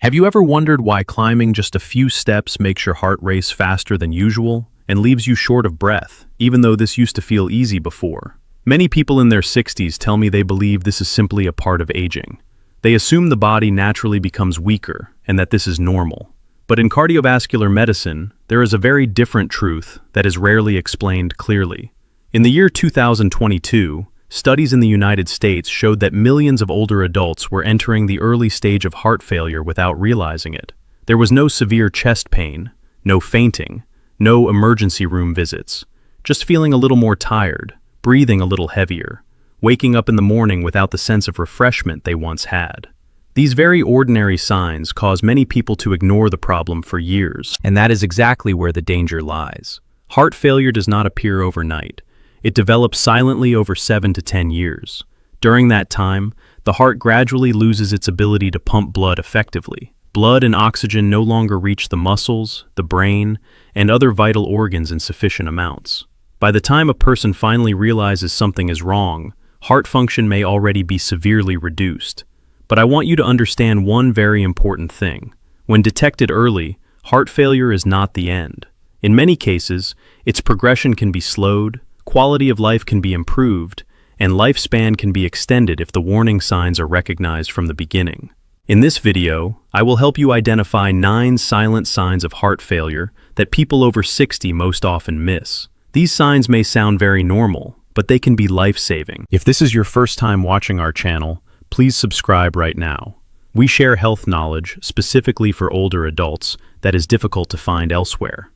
Have you ever wondered why climbing just a few steps makes your heart race faster than usual and leaves you short of breath, even though this used to feel easy before? Many people in their 60s tell me they believe this is simply a part of aging. They assume the body naturally becomes weaker and that this is normal. But in cardiovascular medicine, there is a very different truth that is rarely explained clearly. In the year 2022, studies in the United States showed that millions of older adults were entering the early stage of heart failure without realizing it. There was no severe chest pain, no fainting, no emergency room visits, just feeling a little more tired, breathing a little heavier, waking up in the morning without the sense of refreshment they once had. These very ordinary signs cause many people to ignore the problem for years. And that is exactly where the danger lies. Heart failure does not appear overnight. It develops silently over 7 to 10 years. During that time, the heart gradually loses its ability to pump blood effectively. Blood and oxygen no longer reach the muscles, the brain, and other vital organs in sufficient amounts. By the time a person finally realizes something is wrong, heart function may already be severely reduced. But I want you to understand one very important thing. When detected early, heart failure is not the end. In many cases, its progression can be slowed, quality of life can be improved, and lifespan can be extended if the warning signs are recognized from the beginning. In this video, I will help you identify 9 silent signs of heart failure that people over 60 most often miss. These signs may sound very normal, but they can be life-saving. If this is your first time watching our channel, please subscribe right now. We share health knowledge specifically for older adults that is difficult to find elsewhere.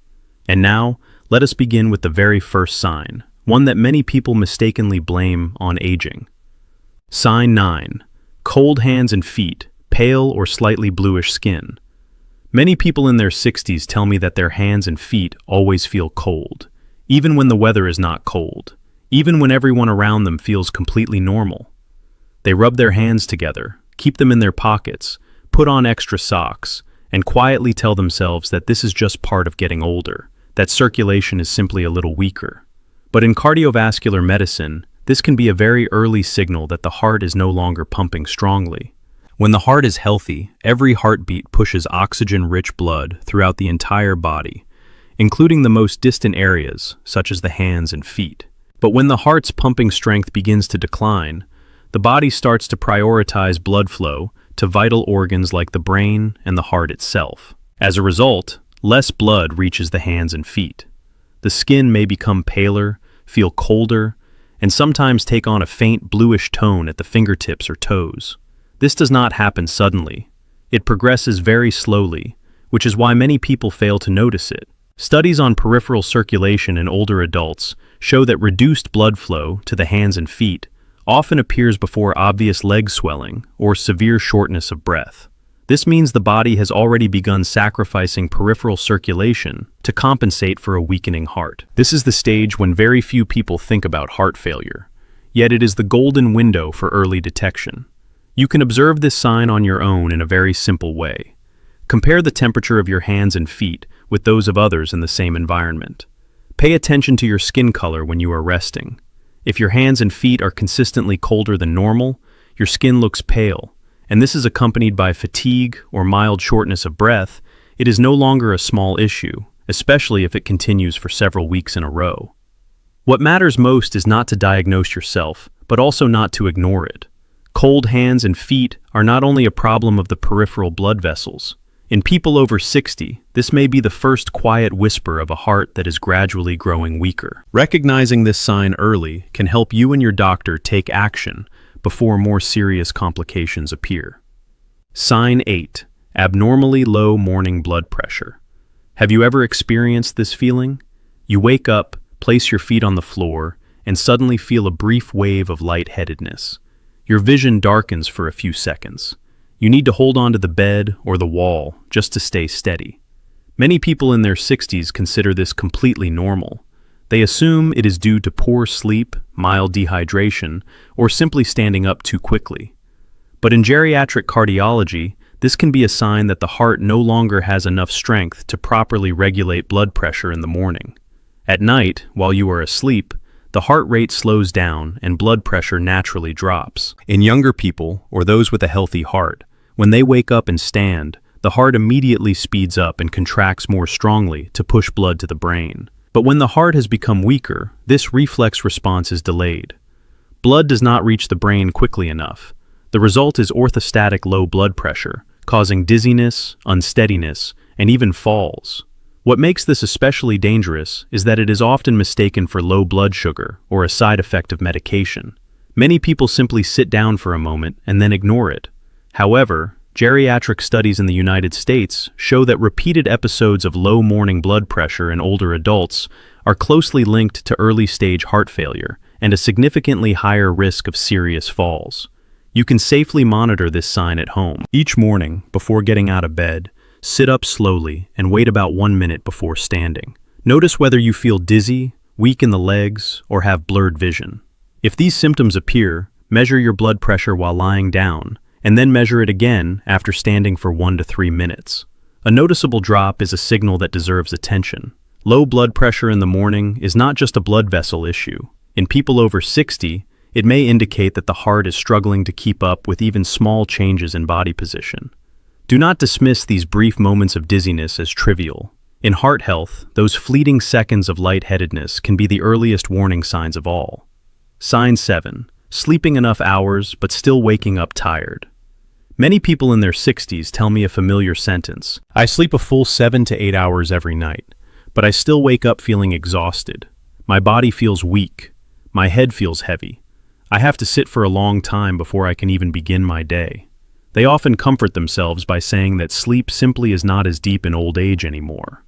And now, let us begin with the very first sign, one that many people mistakenly blame on aging. Sign 9. Cold hands and feet, pale or slightly bluish skin. Many people in their 60s tell me that their hands and feet always feel cold, even when the weather is not cold, even when everyone around them feels completely normal. They rub their hands together, keep them in their pockets, put on extra socks, and quietly tell themselves that this is just part of getting older, that circulation is simply a little weaker. But in cardiovascular medicine, this can be a very early signal that the heart is no longer pumping strongly. When the heart is healthy, every heartbeat pushes oxygen-rich blood throughout the entire body, including the most distant areas, such as the hands and feet. But when the heart's pumping strength begins to decline, the body starts to prioritize blood flow to vital organs like the brain and the heart itself. As a result, less blood reaches the hands and feet. The skin may become paler, feel colder, and sometimes take on a faint bluish tone at the fingertips or toes. This does not happen suddenly. It progresses very slowly, which is why many people fail to notice it. Studies on peripheral circulation in older adults show that reduced blood flow to the hands and feet often appears before obvious leg swelling or severe shortness of breath. This means the body has already begun sacrificing peripheral circulation to compensate for a weakening heart. This is the stage when very few people think about heart failure, yet it is the golden window for early detection. You can observe this sign on your own in a very simple way. Compare the temperature of your hands and feet with those of others in the same environment. Pay attention to your skin color when you are resting. If your hands and feet are consistently colder than normal, your skin looks pale, and this is accompanied by fatigue or mild shortness of breath, it is no longer a small issue, especially if it continues for several weeks in a row. What matters most is not to diagnose yourself, but also not to ignore it. Cold hands and feet are not only a problem of the peripheral blood vessels. In people over 60, this may be the first quiet whisper of a heart that is gradually growing weaker. Recognizing this sign early can help you and your doctor take action before more serious complications appear. Sign 8. Abnormally low morning blood pressure. Have you ever experienced this feeling? You wake up, place your feet on the floor, and suddenly feel a brief wave of lightheadedness. Your vision darkens for a few seconds. You need to hold on to the bed or the wall just to stay steady. Many people in their 60s consider this completely normal. They assume it is due to poor sleep, mild dehydration, or simply standing up too quickly. But in geriatric cardiology, this can be a sign that the heart no longer has enough strength to properly regulate blood pressure in the morning. At night, while you are asleep, the heart rate slows down and blood pressure naturally drops. In younger people, or those with a healthy heart, when they wake up and stand, the heart immediately speeds up and contracts more strongly to push blood to the brain. But when the heart has become weaker, this reflex response is delayed. Blood does not reach the brain quickly enough. The result is orthostatic low blood pressure, causing dizziness, unsteadiness, and even falls. What makes this especially dangerous is that it is often mistaken for low blood sugar or a side effect of medication. Many people simply sit down for a moment and then ignore it. However, geriatric studies in the United States show that repeated episodes of low morning blood pressure in older adults are closely linked to early-stage heart failure and a significantly higher risk of serious falls. You can safely monitor this sign at home. Each morning, before getting out of bed, sit up slowly and wait about 1 minute before standing. Notice whether you feel dizzy, weak in the legs, or have blurred vision. If these symptoms appear, measure your blood pressure while lying down, and then measure it again after standing for 1 to 3 minutes. A noticeable drop is a signal that deserves attention. Low blood pressure in the morning is not just a blood vessel issue. In people over 60, it may indicate that the heart is struggling to keep up with even small changes in body position. Do not dismiss these brief moments of dizziness as trivial. In heart health, those fleeting seconds of lightheadedness can be the earliest warning signs of all. Sign 7. Sleeping enough hours but still waking up tired. Many people in their 60s tell me a familiar sentence. I sleep a full 7 to 8 hours every night, but I still wake up feeling exhausted. My body feels weak. My head feels heavy. I have to sit for a long time before I can even begin my day. They often comfort themselves by saying that sleep simply is not as deep in old age anymore.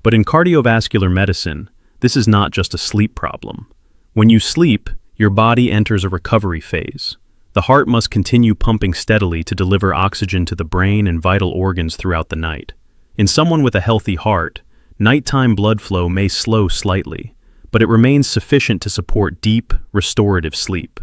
But in cardiovascular medicine, this is not just a sleep problem. When you sleep, your body enters a recovery phase. The heart must continue pumping steadily to deliver oxygen to the brain and vital organs throughout the night. In someone with a healthy heart, nighttime blood flow may slow slightly, but it remains sufficient to support deep, restorative sleep.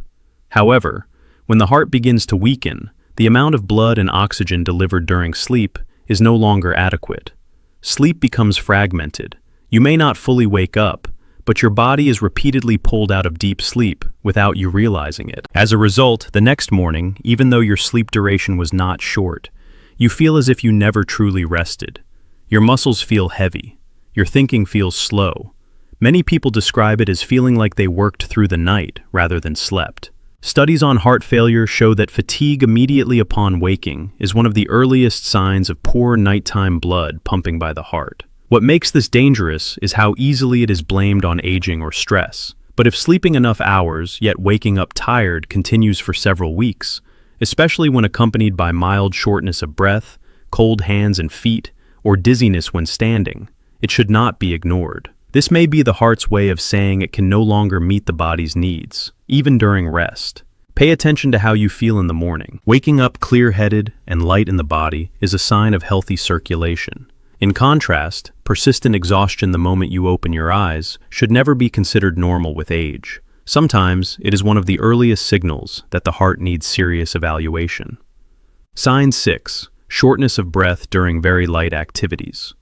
However, when the heart begins to weaken, the amount of blood and oxygen delivered during sleep is no longer adequate. Sleep becomes fragmented. You may not fully wake up, but your body is repeatedly pulled out of deep sleep without you realizing it. As a result, the next morning, even though your sleep duration was not short, you feel as if you never truly rested. Your muscles feel heavy. Your thinking feels slow. Many people describe it as feeling like they worked through the night rather than slept. Studies on heart failure show that fatigue immediately upon waking is one of the earliest signs of poor nighttime blood pumping by the heart. What makes this dangerous is how easily it is blamed on aging or stress. But if sleeping enough hours, yet waking up tired, continues for several weeks, especially when accompanied by mild shortness of breath, cold hands and feet, or dizziness when standing, it should not be ignored. This may be the heart's way of saying it can no longer meet the body's needs, even during rest. Pay attention to how you feel in the morning. Waking up clear-headed and light in the body is a sign of healthy circulation. In contrast, persistent exhaustion the moment you open your eyes should never be considered normal with age. Sometimes it is one of the earliest signals that the heart needs serious evaluation. Sign 6. Shortness of breath during very light activities.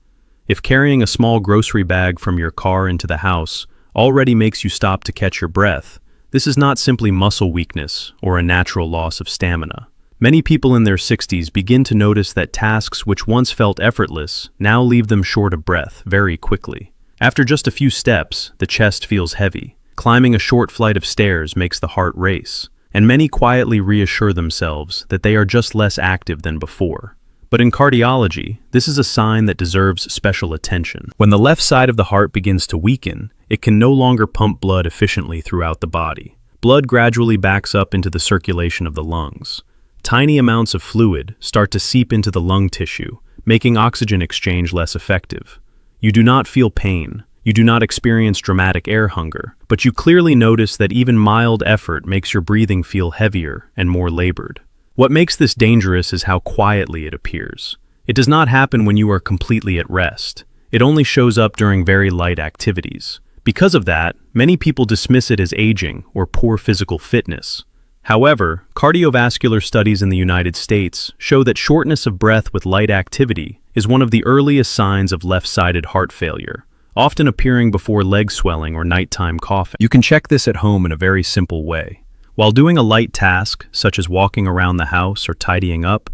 If carrying a small grocery bag from your car into the house already makes you stop to catch your breath, this is not simply muscle weakness or a natural loss of stamina. Many people in their 60s begin to notice that tasks which once felt effortless now leave them short of breath very quickly. After just a few steps, the chest feels heavy. Climbing a short flight of stairs makes the heart race, and many quietly reassure themselves that they are just less active than before. But in cardiology, this is a sign that deserves special attention. When the left side of the heart begins to weaken, it can no longer pump blood efficiently throughout the body. Blood gradually backs up into the circulation of the lungs. Tiny amounts of fluid start to seep into the lung tissue, making oxygen exchange less effective. You do not feel pain. You do not experience dramatic air hunger, but you clearly notice that even mild effort makes your breathing feel heavier and more labored. What makes this dangerous is how quietly it appears. It does not happen when you are completely at rest. It only shows up during very light activities. Because of that, many people dismiss it as aging or poor physical fitness. However, cardiovascular studies in the United States show that shortness of breath with light activity is one of the earliest signs of left-sided heart failure, often appearing before leg swelling or nighttime coughing. You can check this at home in a very simple way. While doing a light task, such as walking around the house or tidying up,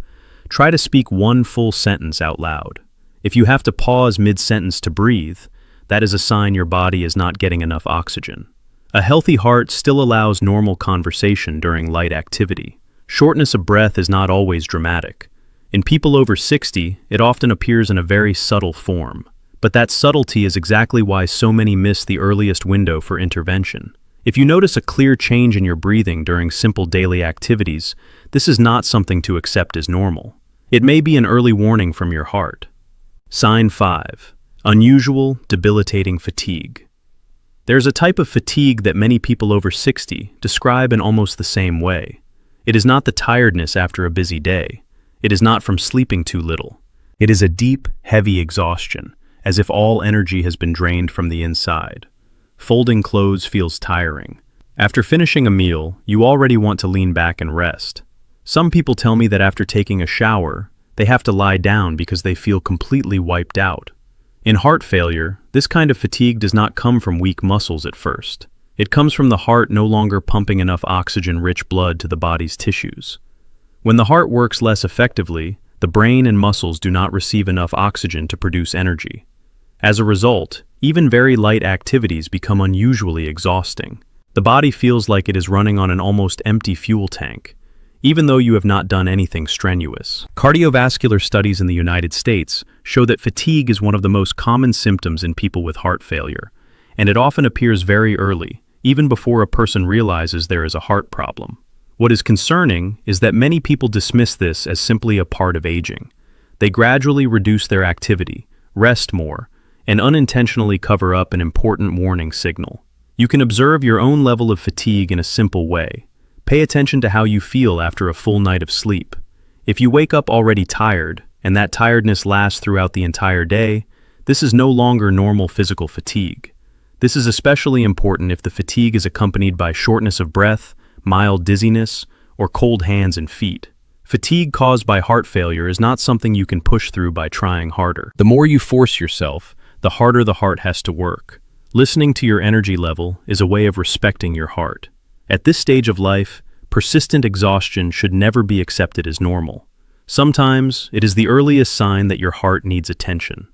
Try to speak one full sentence out loud. If you have to pause mid-sentence to breathe, that is a sign your body is not getting enough oxygen. A healthy heart still allows normal conversation during light activity. Shortness of breath is not always dramatic. In people over 60, it often appears in a very subtle form. But that subtlety is exactly why so many miss the earliest window for intervention. If you notice a clear change in your breathing during simple daily activities, this is not something to accept as normal. It may be an early warning from your heart. Sign 5. Unusual, debilitating fatigue. There's a type of fatigue that many people over 60 describe in almost the same way. It is not the tiredness after a busy day. It is not from sleeping too little. It is a deep, heavy exhaustion, as if all energy has been drained from the inside. Folding clothes feels tiring. After finishing a meal, you already want to lean back and rest. Some people tell me that after taking a shower, they have to lie down because they feel completely wiped out. In heart failure, this kind of fatigue does not come from weak muscles at first. It comes from the heart no longer pumping enough oxygen-rich blood to the body's tissues. When the heart works less effectively, the brain and muscles do not receive enough oxygen to produce energy. As a result, even very light activities become unusually exhausting. The body feels like it is running on an almost empty fuel tank, even though you have not done anything strenuous. Cardiovascular studies in the United States show that fatigue is one of the most common symptoms in people with heart failure, and it often appears very early, even before a person realizes there is a heart problem. What is concerning is that many people dismiss this as simply a part of aging. They gradually reduce their activity, rest more, and unintentionally cover up an important warning signal. You can observe your own level of fatigue in a simple way. Pay attention to how you feel after a full night of sleep. If you wake up already tired, and that tiredness lasts throughout the entire day, this is no longer normal physical fatigue. This is especially important if the fatigue is accompanied by shortness of breath, mild dizziness, or cold hands and feet. Fatigue caused by heart failure is not something you can push through by trying harder. The more you force yourself, the harder the heart has to work. Listening to your energy level is a way of respecting your heart. At this stage of life, persistent exhaustion should never be accepted as normal. Sometimes, it is the earliest sign that your heart needs attention.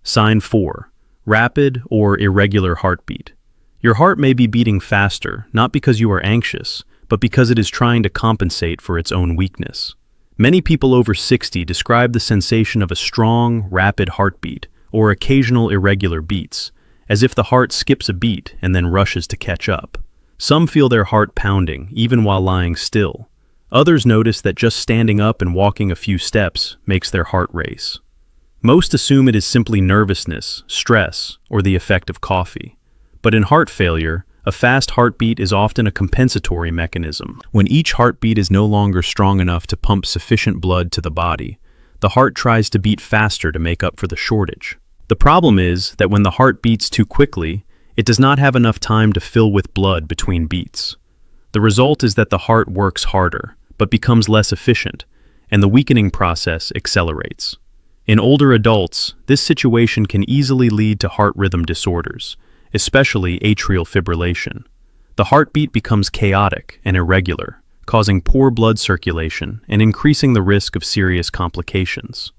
Sign 4. Rapid or irregular heartbeat. Your heart may be beating faster, not because you are anxious, but because it is trying to compensate for its own weakness. Many people over 60 describe the sensation of a strong, rapid heartbeat, or occasional irregular beats, as if the heart skips a beat and then rushes to catch up. Some feel their heart pounding, even while lying still. Others notice that just standing up and walking a few steps makes their heart race. Most assume it is simply nervousness, stress, or the effect of coffee. But in heart failure, a fast heartbeat is often a compensatory mechanism. When each heartbeat is no longer strong enough to pump sufficient blood to the body, the heart tries to beat faster to make up for the shortage. The problem is that when the heart beats too quickly, it does not have enough time to fill with blood between beats. The result is that the heart works harder, but becomes less efficient, and the weakening process accelerates. In older adults, this situation can easily lead to heart rhythm disorders, especially atrial fibrillation. The heartbeat becomes chaotic and irregular, causing poor blood circulation and increasing the risk of serious complications.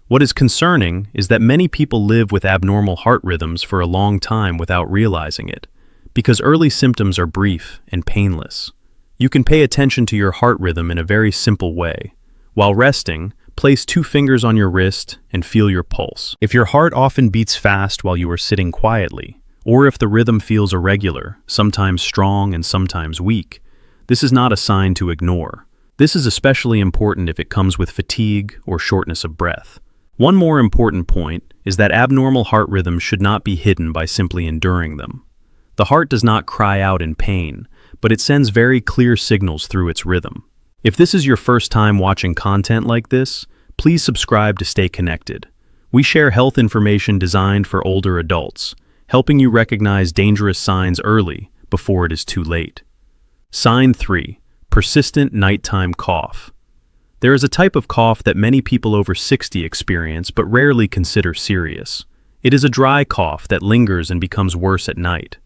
What is concerning is that many people live with abnormal heart rhythms for a long time without realizing it, because early symptoms are brief and painless. You can pay attention to your heart rhythm in a very simple way. While resting, place 2 fingers on your wrist and feel your pulse. If your heart often beats fast while you are sitting quietly, or if the rhythm feels irregular, sometimes strong and sometimes weak, this is not a sign to ignore. This is especially important if it comes with fatigue or shortness of breath. One more important point is that abnormal heart rhythms should not be hidden by simply enduring them. The heart does not cry out in pain, but it sends very clear signals through its rhythm. If this is your first time watching content like this, please subscribe to stay connected. We share health information designed for older adults, helping you recognize dangerous signs early before it is too late. Sign 3. Persistent nighttime cough. There is a type of cough that many people over 60 experience but rarely consider serious. It is a dry cough that lingers and becomes worse at night.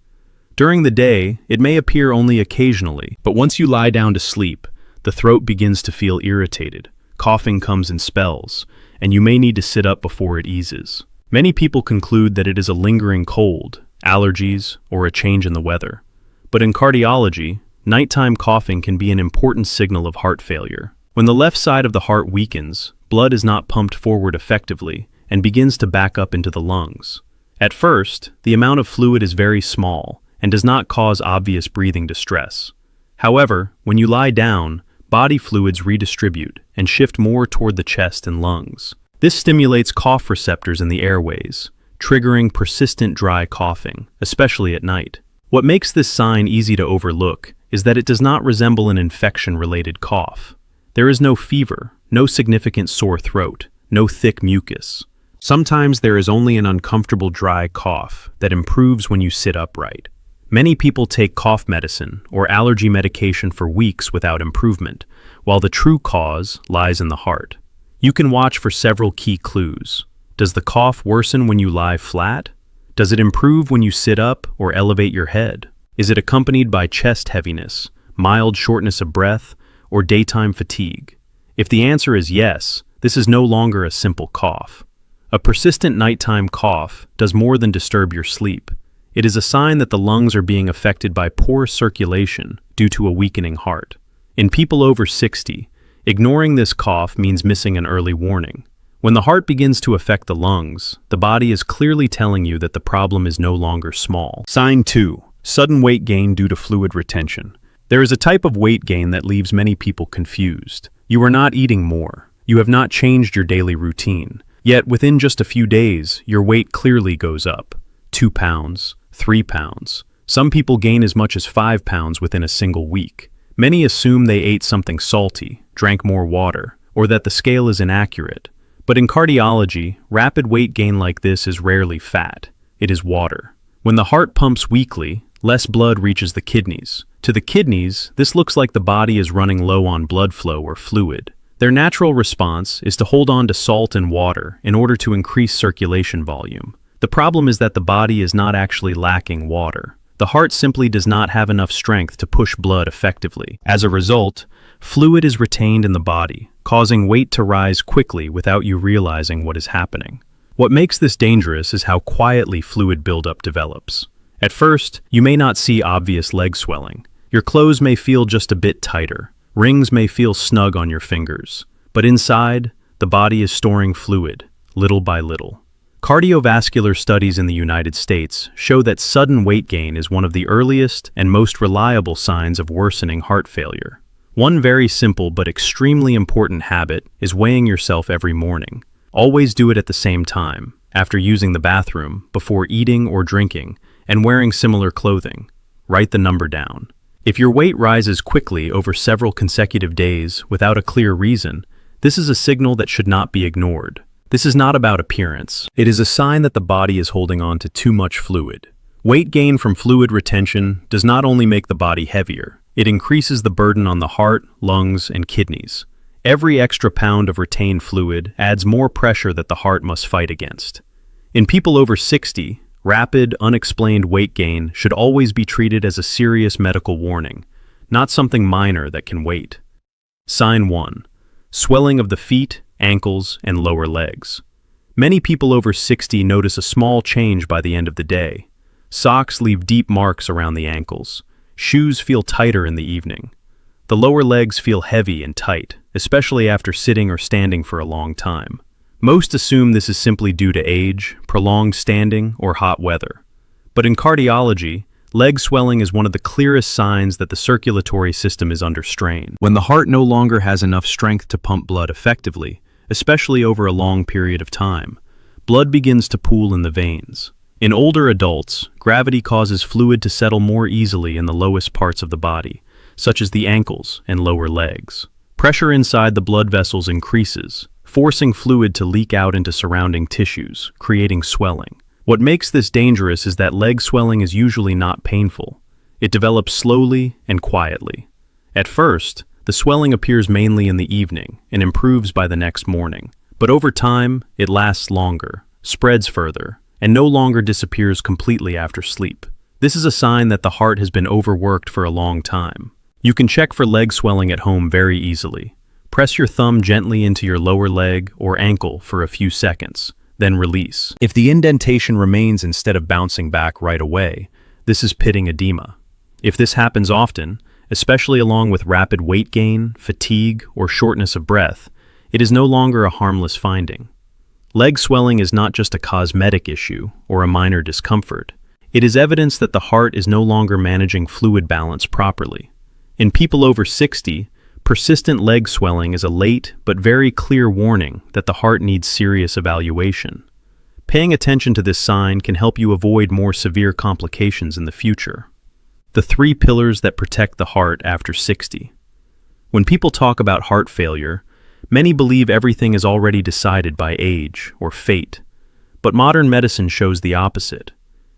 During the day, it may appear only occasionally, but once you lie down to sleep, the throat begins to feel irritated, coughing comes in spells, and you may need to sit up before it eases. Many people conclude that it is a lingering cold, allergies, or a change in the weather. But in cardiology, nighttime coughing can be an important signal of heart failure. When the left side of the heart weakens, blood is not pumped forward effectively and begins to back up into the lungs. At first, the amount of fluid is very small and does not cause obvious breathing distress. However, when you lie down, body fluids redistribute and shift more toward the chest and lungs. This stimulates cough receptors in the airways, triggering persistent dry coughing, especially at night. What makes this sign easy to overlook is that it does not resemble an infection-related cough. There is no fever, no significant sore throat, no thick mucus. Sometimes there is only an uncomfortable dry cough that improves when you sit upright. Many people take cough medicine or allergy medication for weeks without improvement, while the true cause lies in the heart. You can watch for several key clues. Does the cough worsen when you lie flat? Does it improve when you sit up or elevate your head? Is it accompanied by chest heaviness, mild shortness of breath, or daytime fatigue? If the answer is yes, this is no longer a simple cough. A persistent nighttime cough does more than disturb your sleep. It is a sign that the lungs are being affected by poor circulation due to a weakening heart. In people over 60, ignoring this cough means missing an early warning. When the heart begins to affect the lungs, the body is clearly telling you that the problem is no longer small. Sign 2. Sudden weight gain due to fluid retention. There is a type of weight gain that leaves many people confused. You are not eating more. You have not changed your daily routine. Yet within just a few days, your weight clearly goes up. 2 pounds, 3 pounds. Some people gain as much as 5 pounds within a single week. Many assume they ate something salty, drank more water, or that the scale is inaccurate. But in cardiology, rapid weight gain like this is rarely fat. It is water. When the heart pumps weakly, less blood reaches the kidneys. To the kidneys, this looks like the body is running low on blood flow or fluid. Their natural response is to hold on to salt and water in order to increase circulation volume. The problem is that the body is not actually lacking water. The heart simply does not have enough strength to push blood effectively. As a result, fluid is retained in the body, causing weight to rise quickly without you realizing what is happening. What makes this dangerous is how quietly fluid buildup develops. At first, you may not see obvious leg swelling. Your clothes may feel just a bit tighter. Rings may feel snug on your fingers. But inside, the body is storing fluid, little by little. Cardiovascular studies in the United States show that sudden weight gain is one of the earliest and most reliable signs of worsening heart failure. One very simple but extremely important habit is weighing yourself every morning. Always do it at the same time, after using the bathroom, before eating or drinking, and wearing similar clothing. Write the number down. If your weight rises quickly over several consecutive days without a clear reason, this is a signal that should not be ignored. This is not about appearance. It is a sign that the body is holding on to too much fluid. Weight gain from fluid retention does not only make the body heavier, it increases the burden on the heart, lungs, and kidneys. Every extra pound of retained fluid adds more pressure that the heart must fight against. In people over 60, rapid, unexplained weight gain should always be treated as a serious medical warning, not something minor that can wait. Sign 1. Swelling of the feet, ankles, and lower legs. Many people over 60 notice a small change by the end of the day. Socks leave deep marks around the ankles. Shoes feel tighter in the evening. The lower legs feel heavy and tight, especially after sitting or standing for a long time. Most assume this is simply due to age, prolonged standing, or hot weather. But in cardiology, leg swelling is one of the clearest signs that the circulatory system is under strain. When the heart no longer has enough strength to pump blood effectively, especially over a long period of time, blood begins to pool in the veins. In older adults, gravity causes fluid to settle more easily in the lowest parts of the body, such as the ankles and lower legs. Pressure inside the blood vessels increases, forcing fluid to leak out into surrounding tissues, creating swelling. What makes this dangerous is that leg swelling is usually not painful. It develops slowly and quietly. At first, the swelling appears mainly in the evening and improves by the next morning. But over time, it lasts longer, spreads further, and no longer disappears completely after sleep. This is a sign that the heart has been overworked for a long time. You can check for leg swelling at home very easily. Press your thumb gently into your lower leg or ankle for a few seconds, then release. If the indentation remains instead of bouncing back right away, this is pitting edema. If this happens often, especially along with rapid weight gain, fatigue, or shortness of breath, it is no longer a harmless finding. Leg swelling is not just a cosmetic issue or a minor discomfort. It is evidence that the heart is no longer managing fluid balance properly. In people over 60, persistent leg swelling is a late but very clear warning that the heart needs serious evaluation. Paying attention to this sign can help you avoid more severe complications in the future. The 3 pillars that protect the heart after 60. When people talk about heart failure, many believe everything is already decided by age or fate. But modern medicine shows the opposite.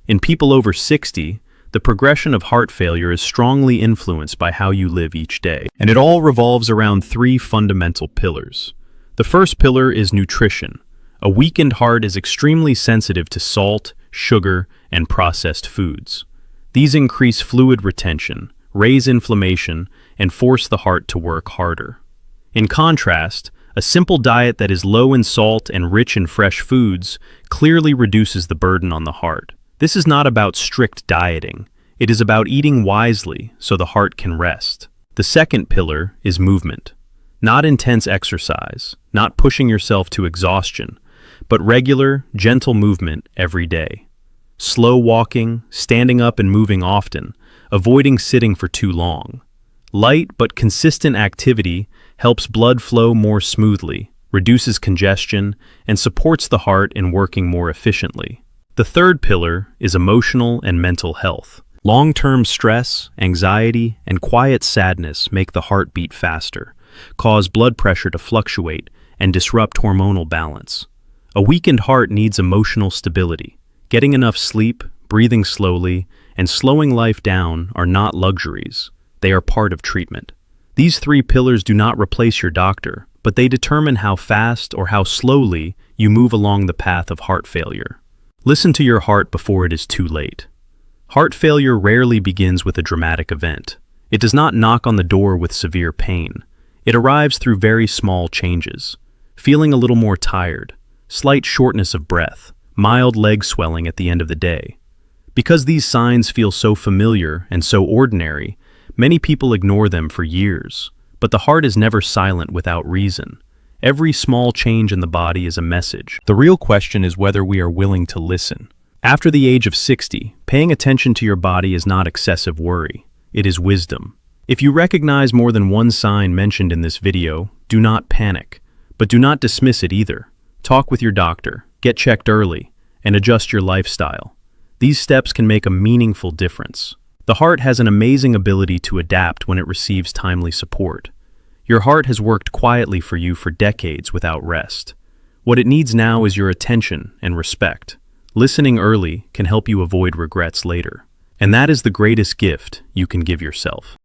In people over 60, the progression of heart failure is strongly influenced by how you live each day. And it all revolves around 3 fundamental pillars. The first pillar is nutrition. A weakened heart is extremely sensitive to salt, sugar, and processed foods. These increase fluid retention, raise inflammation, and force the heart to work harder. In contrast, a simple diet that is low in salt and rich in fresh foods clearly reduces the burden on the heart. This is not about strict dieting. It is about eating wisely so the heart can rest. The second pillar is movement. Not intense exercise, not pushing yourself to exhaustion, but regular, gentle movement every day. Slow walking, standing up and moving often, avoiding sitting for too long. Light but consistent activity helps blood flow more smoothly, reduces congestion, and supports the heart in working more efficiently. The third pillar is emotional and mental health. Long-term stress, anxiety, and quiet sadness make the heart beat faster, cause blood pressure to fluctuate, and disrupt hormonal balance. A weakened heart needs emotional stability. Getting enough sleep, breathing slowly, and slowing life down are not luxuries. They are part of treatment. These 3 pillars do not replace your doctor, but they determine how fast or how slowly you move along the path of heart failure. Listen to your heart before it is too late. Heart failure rarely begins with a dramatic event. It does not knock on the door with severe pain. It arrives through very small changes. Feeling a little more tired, slight shortness of breath, mild leg swelling at the end of the day. Because these signs feel so familiar and so ordinary, many people ignore them for years. But the heart is never silent without reason. Every small change in the body is a message. The real question is whether we are willing to listen. After the age of 60, paying attention to your body is not excessive worry. It is wisdom. If you recognize more than one sign mentioned in this video, do not panic. But do not dismiss it either. Talk with your doctor, get checked early, and adjust your lifestyle. These steps can make a meaningful difference. The heart has an amazing ability to adapt when it receives timely support. Your heart has worked quietly for you for decades without rest. What it needs now is your attention and respect. Listening early can help you avoid regrets later. And that is the greatest gift you can give yourself.